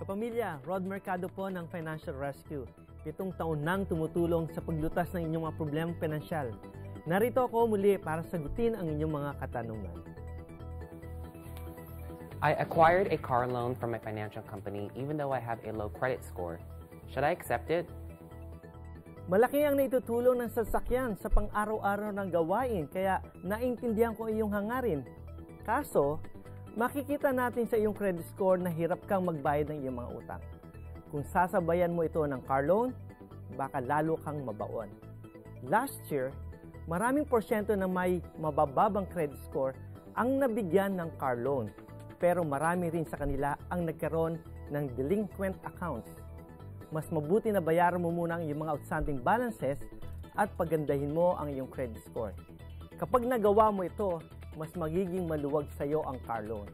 Kapamilya, Rod Mercado po ng Financial Rescue. 7 taon nang tumutulong sa paglutas ng inyong mga problemang pinansyal. Narito ako muli para sagutin ang inyong mga katanungan. I acquired a car loan from my financial company even though I have a low credit score. Should I accept it? Malaki ang naitutulong ng sasakyan sa pang-araw-araw ng gawain kaya naintindihan ko iyong hangarin. Kaso, makikita natin sa iyong credit score na hirap kang magbayad ng iyong mga utang. Kung sasabayan mo ito ng car loan, baka lalo kang mabaon. Last year, maraming porsyento na may mabababang credit score ang nabigyan ng car loan. Pero marami rin sa kanila ang nagkaroon ng delinquent accounts. Mas mabuti na bayaran mo muna ang iyong mga outstanding balances at pagandahin mo ang iyong credit score. Kapag nagawa mo ito, mas magiging maluwag sa iyo ang car loan.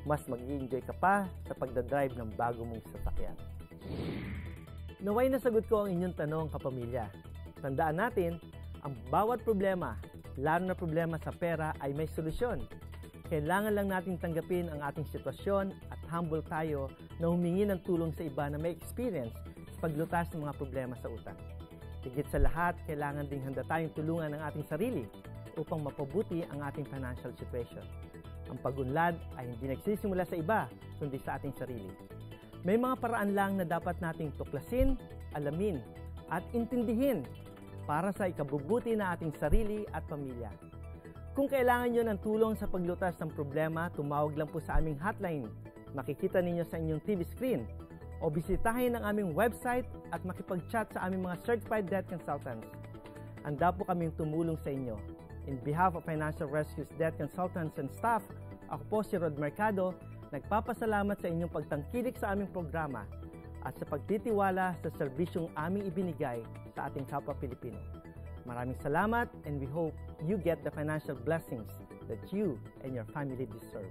Mas mag-i-enjoy ka pa sa pagdadrive ng bago mong sasakyan. Naway nasagot ko ang inyong tanong, kapamilya. Tandaan natin, ang bawat problema, lalo na problema sa pera, ay may solusyon. Kailangan lang nating tanggapin ang ating sitwasyon at humble tayo na humingi ng tulong sa iba na may experience sa paglutas ng mga problema sa utang. Higit sa lahat, kailangan ding handa tayong tulungan ang ating sarili upang mapabuti ang ating financial situation. Ang pagunlad ay hindi nagsisimula sa iba, kundi sa ating sarili. May mga paraan lang na dapat nating tuklasin, alamin, at intindihin para sa ikabubuti na ating sarili at pamilya. Kung kailangan nyo ng tulong sa paglutas ng problema, tumawag lang po sa aming hotline. Makikita ninyo sa inyong TV screen. O bisitahin ang aming website at makipag-chat sa aming mga certified debt consultants. Handa po kaming tumulong sa inyo. In behalf of Financial Rescue's debt consultants and staff, ako po si Rod Mercado, nagpapasalamat sa inyong pagtangkilik sa aming programa at sa pagtitiwala sa serbisyong aming ibinigay sa ating kapwa Pilipino. Maraming salamat and we hope you get the financial blessings that you and your family deserve.